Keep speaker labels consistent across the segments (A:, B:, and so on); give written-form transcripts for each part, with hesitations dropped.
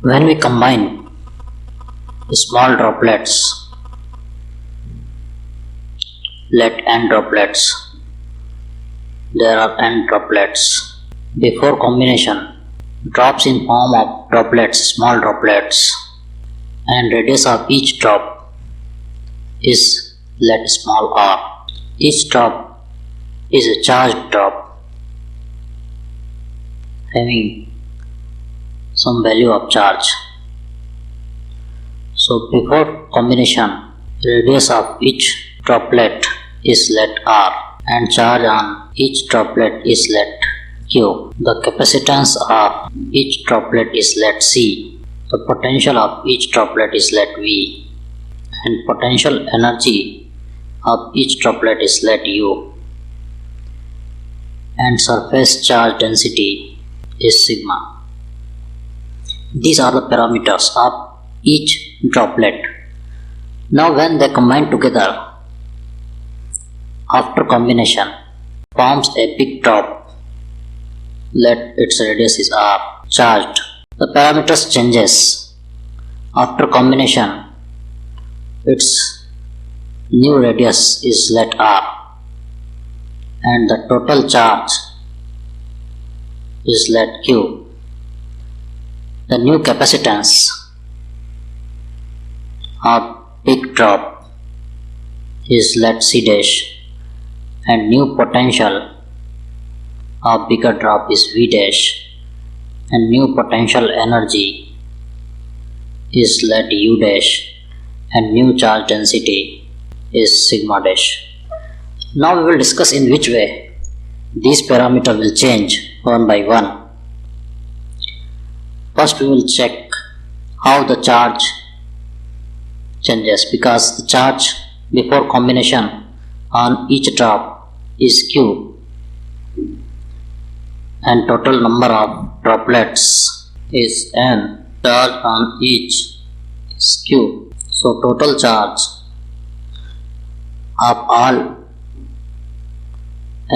A: When we combine small droplets, let n droplets, there are n droplets. Before combination, drops in form of droplets, small droplets, and radius of each drop is let small r. Each drop is a charged drop having some value of charge. So before combination, radius of each droplet is let r and charge on each droplet is let q. The capacitance of each droplet is let c. The potential of each droplet is let v and potential energy of each droplet is let u and surface charge density is sigma. These are the parameters of each droplet. Now when they combine together, after combination forms a big drop, let its radius is r, charged. The parameters changes. After combination, its new radius is let r and the total charge is let q. The new capacitance of big drop is let c dash and new potential of bigger drop is v dash and new potential energy is let u dash and new charge density is sigma dash. Now we will discuss in which way these parameters will change one by one. First we will check how the charge changes, because the charge before combination on each drop is q and total number of droplets is n. Charge on each is q. So total charge of all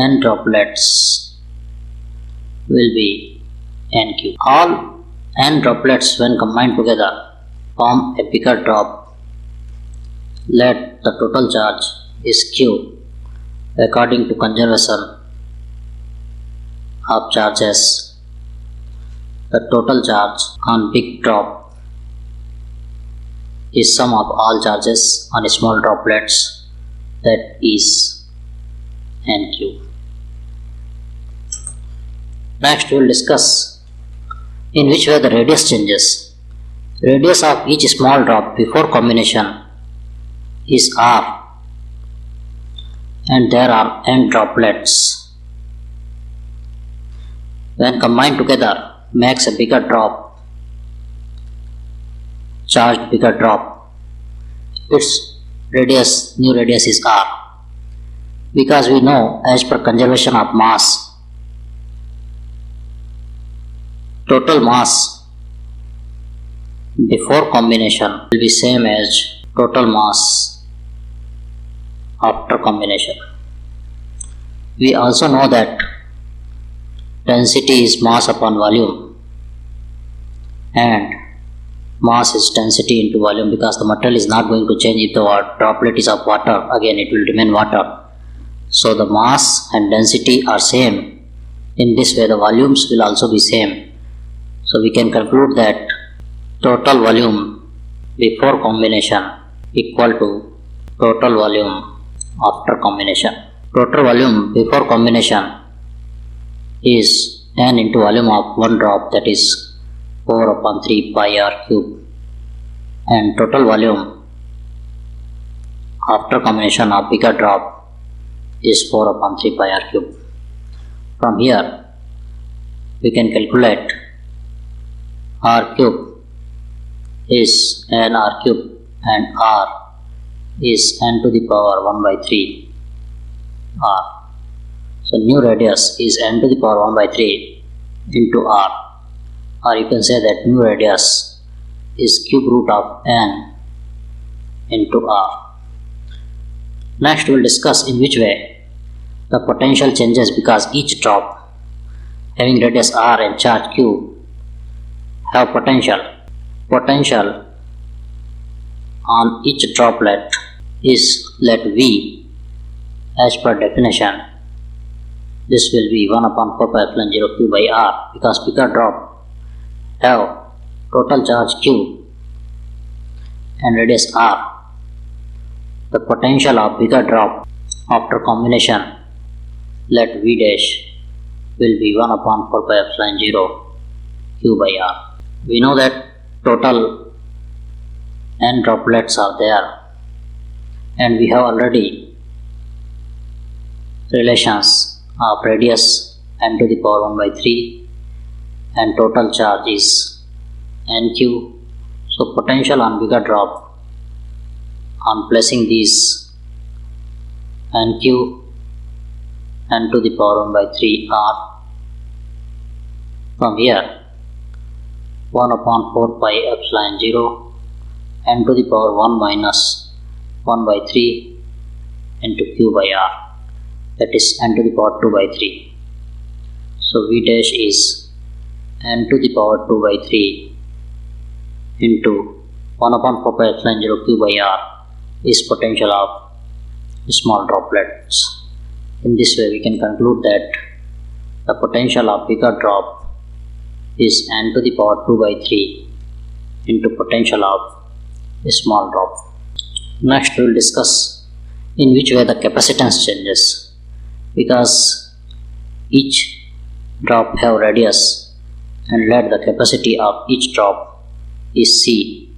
A: n droplets will be nq. All n droplets when combined together form a bigger drop. Let the total charge is q according to conservation of charges. The total charge on big drop is sum of all charges on small droplets, that is nq. Next we will discuss in which way the radius changes. Radius of each small drop before combination is r and there are n droplets. When combined together makes a bigger drop, charged bigger drop. Its radius, new radius is r, because we know as per conservation of mass, total mass before combination will be same as total mass after combination. We also know that density is mass upon volume and mass is density into volume, because the material is not going to change. If the droplet is of water, again it will remain water. So the mass and density are same. In this way the volumes will also be same. So we can conclude that total volume before combination equal to total volume after combination. Total volume before combination is n into volume of one drop, that is 4 upon 3 pi r cube, and total volume after combination of bigger drop is 4 upon 3 pi r cube. From here we can calculate r cube is n r cube and r is n to the power 1 by 3 r. So new radius is n to the power 1 by 3 into r, or you can say that new radius is cube root of n into r. Next we will discuss in which way the potential changes, because each drop having radius r and charge q have potential. Potential on each droplet is let V as per definition. This will be 1 upon 4 pi epsilon 0 Q by R, because bigger drop have total charge Q and radius R. The potential of bigger drop after combination let V dash will be 1 upon 4 pi epsilon 0 Q by R. We know that total n droplets are there, and we have already relations of radius n to the power 1 by 3 and total charge is nq. So potential on bigger drop on placing these nq n to the power 1 by 3 are from here 1 upon 4 pi epsilon 0 n to the power 1 minus 1 by 3 into q by r, that is n to the power 2 by 3. So V dash is n to the power 2 by 3 into 1 upon 4 pi epsilon 0 q by r is potential of small droplets. In this way we can conclude that the potential of bigger drop is n to the power 2 by 3 into potential of a small drop. Next we will discuss in which way the capacitance changes, because each drop have radius and let the capacity of each drop is C.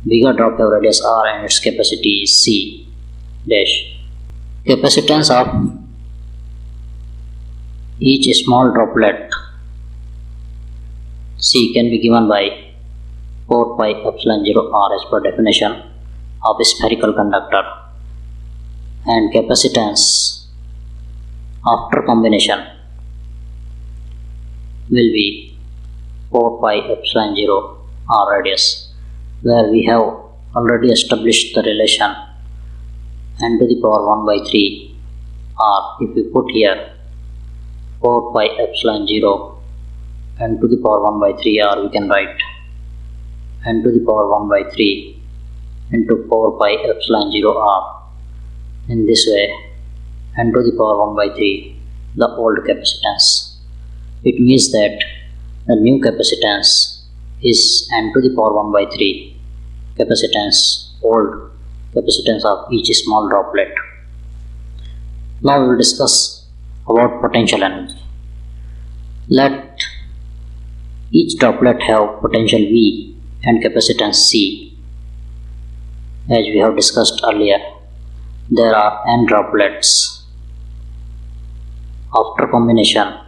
A: Bigger drop have radius R and its capacity is C dash. Capacitance of each small droplet C can be given by 4 pi epsilon 0 R as per definition of a spherical conductor, and capacitance after combination will be 4 pi epsilon 0 R radius, where we have already established the relation n to the power 1 by 3 R. If we put here 4 pi epsilon 0 n to the power 1 by 3 R, we can write n to the power 1 by 3 into 4 pi epsilon 0 R. In this way n to the power 1 by 3 the old capacitance. It means that the new capacitance is n to the power 1 by 3 capacitance, old capacitance of each small droplet. Now we will discuss about potential energy. Let each droplet have potential V and capacitance C. As we have discussed earlier, there are n droplets. After combination,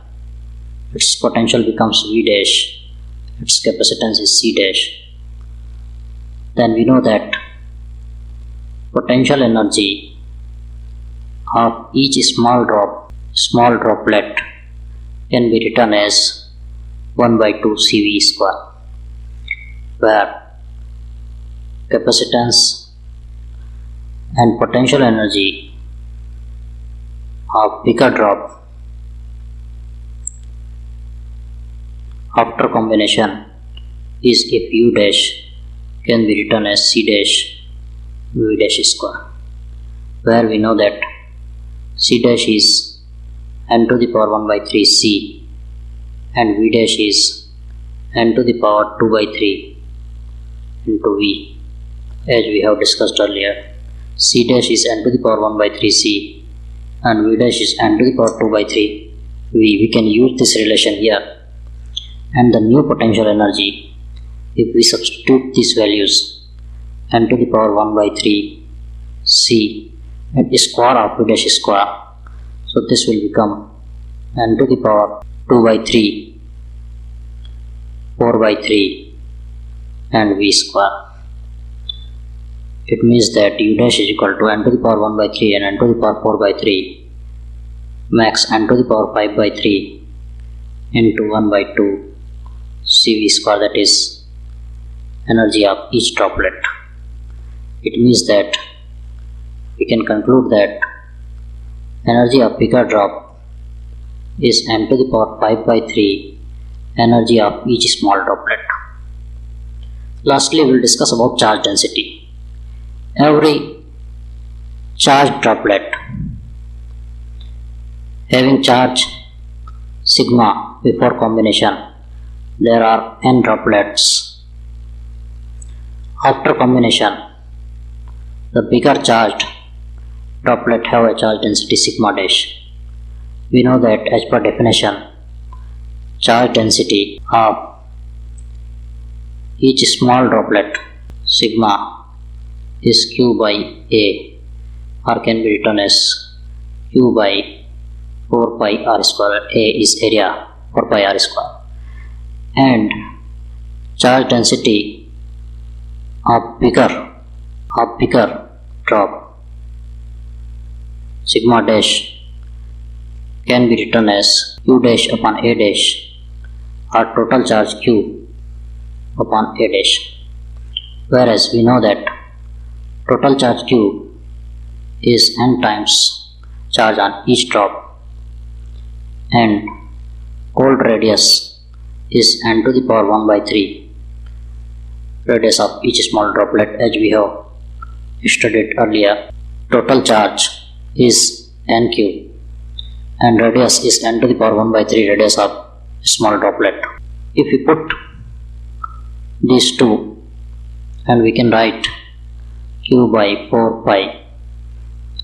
A: its potential becomes V dash, its capacitance is C dash. Then we know that potential energy of each small droplet can be written as 1 by 2 CV square, where capacitance and potential energy of bigger drop after combination is if U dash can be written as C dash V dash square, where we know that C dash is n to the power 1 by 3 C and V dash is n to the power 2 by 3 into V. As we have discussed earlier, C dash is n to the power 1 by 3 C and V dash is n to the power 2 by 3 V. We can use this relation here, and the new potential energy, if we substitute these values n to the power 1 by 3 C and square of V dash square, so this will become n to the power 2 by 3 4 by 3 and V square. It means that U dash is equal to n to the power 1 by 3 and n to the power 4 by 3 max n to the power 5 by 3 into 1 by 2 CV square, that is energy of each droplet. It means that we can conclude that energy of bigger drop is n to the power 5 by 3 energy of each small droplet. Lastly, we will discuss about charge density. Every charged droplet having charge sigma before combination, there are n droplets. After combination, the bigger charged droplet have a charge density sigma dash. We know that as per definition, charge density of each small droplet sigma is q by a, or can be written as q by 4 pi r square. A is area 4 pi r square, and charge density of bigger drop sigma dash can be written as q dash upon a dash, or total charge q upon a dash. Whereas we know that total charge q is n times charge on each drop, and cold radius is n to the power 1 by 3 radius of each small droplet, as we have studied earlier. Total charge is nq and radius is n to the power 1 by 3 radius of small droplet. If we put these two, and we can write q by 4 pi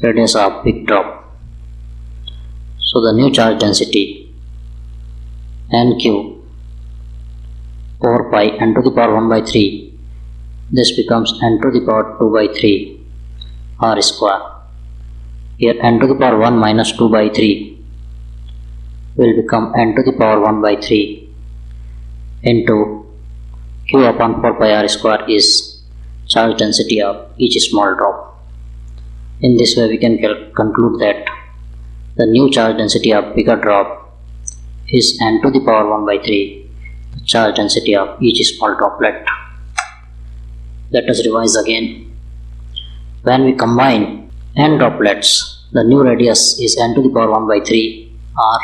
A: radius of big drop. So the new charge density nq 4 pi n to the power 1 by 3, this becomes n to the power 2 by 3 r square. Here n to the power 1 minus 2 by 3 will become n to the power 1 by 3 into q upon 4 pi r square is charge density of each small drop. In this way we can conclude that the new charge density of bigger drop is n to the power 1 by 3, the charge density of each small droplet. Let us revise again. When we combine n droplets, the new radius is n to the power 1 by 3, or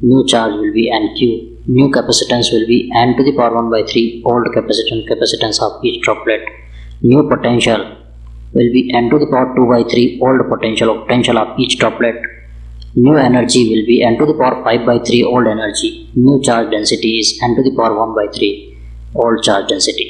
A: new charge will be nq. New capacitance will be n to the power 1 by 3 old capacitance of each droplet. New potential will be n to the power 2 by 3 old potential of each droplet. New energy will be n to the power 5 by 3 old energy. New charge density is n to the power 1 by 3 old charge density.